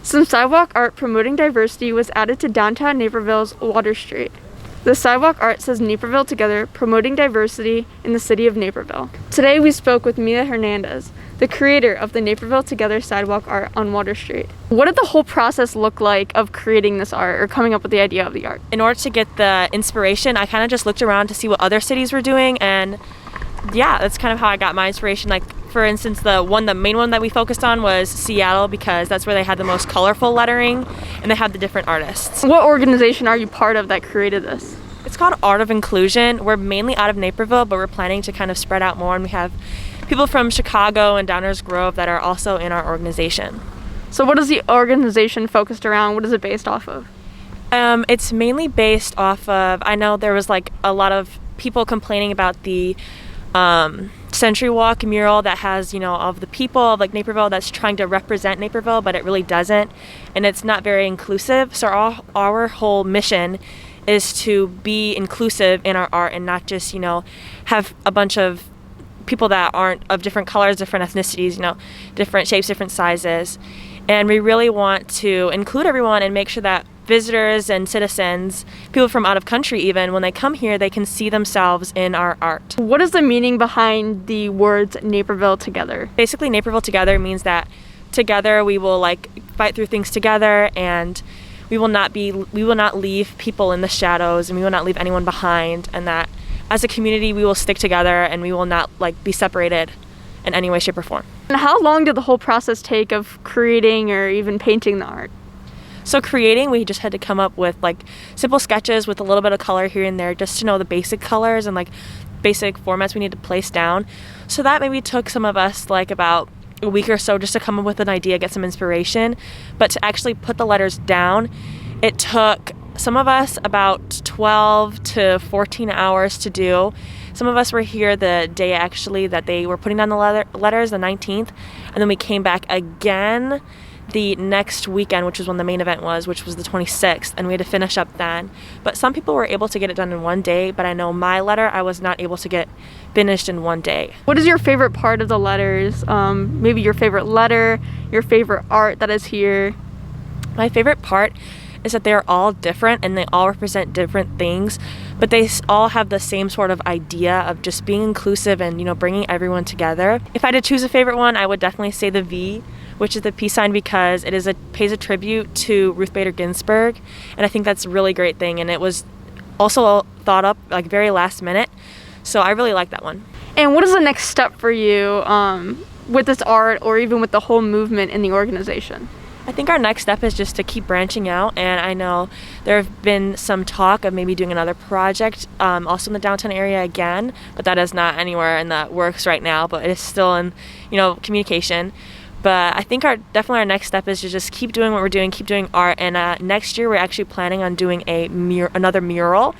Some sidewalk art promoting diversity was added to downtown Naperville's Water Street. The sidewalk art says Naperville Together, promoting diversity in the city of Naperville. Today we spoke with Mia Hernandez, the creator of the Naperville Together sidewalk art on Water Street. What did the whole process look like of creating this art or coming up with the idea of the art? In order to get the inspiration, I kind of just looked around to see what other cities were doing, and yeah, that's kind of how I got my inspiration. Like, for instance, the main one that we focused on was Seattle, because that's where they had the most colorful lettering and they had the different artists. What organization are you part of that created this? It's called Art of Inclusion. We're mainly out of Naperville, but we're planning to kind of spread out more, and we have people from Chicago and Downers Grove that are also in our organization. So what is the organization focused around? What is it based off of? It's mainly based off of, I know there was like a lot of people complaining about the Century Walk mural that has, of the people of like Naperville that's trying to represent Naperville, but it really doesn't, and it's not very inclusive. So our whole mission is to be inclusive in our art and not just, have a bunch of people that aren't of different colors, different ethnicities, different shapes, different sizes. And we really want to include everyone and make sure that visitors and citizens, people from out of country even, when they come here, they can see themselves in our art. What is the meaning behind the words Naperville Together? Basically, Naperville Together means that together we will fight through things together, and we will not leave people in the shadows, and we will not leave anyone behind, and that as a community we will stick together and we will not be separated in any way, shape, or form. And how long did the whole process take of creating or even painting the art? So creating, we just had to come up with simple sketches with a little bit of color here and there, just to know the basic colors and basic formats we need to place down. So that maybe took some of us about a week or so just to come up with an idea, get some inspiration. But to actually put the letters down, it took some of us about 12 to 14 hours to do. Some of us were here the day actually that they were putting down the letters, the 19th, and then we came back again the next weekend, which was when the main event was, which was the 26th, and we had to finish up then. But some people were able to get it done in one day, but I know my letter I was not able to get finished in one day. What is your favorite part of the letters? Maybe your favorite letter, your favorite art that is here? My favorite part is that they're all different and they all represent different things, but they all have the same sort of idea of just being inclusive and bringing everyone together. If I had to choose a favorite one, I would definitely say the V, which is the peace sign, because it pays a tribute to Ruth Bader Ginsburg, and I think that's a really great thing, and it was also thought up very last minute, so I really like that one. And what is the next step for you with this art, or even with the whole movement in the organization? I think our next step is just to keep branching out, and I know there have been some talk of maybe doing another project also in the downtown area again, but that is not anywhere in the works right now, but it is still in communication. But I think definitely our next step is to just keep doing what we're doing, keep doing art, and next year we're actually planning on doing another mural.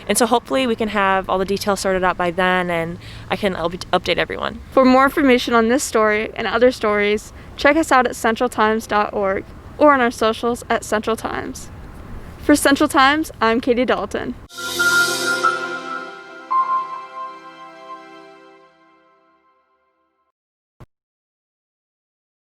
And so hopefully we can have all the details sorted out by then, and I can update everyone. For more information on this story and other stories, check us out at centraltimes.org or on our socials at Central Times. For Central Times, I'm Katie Dalton.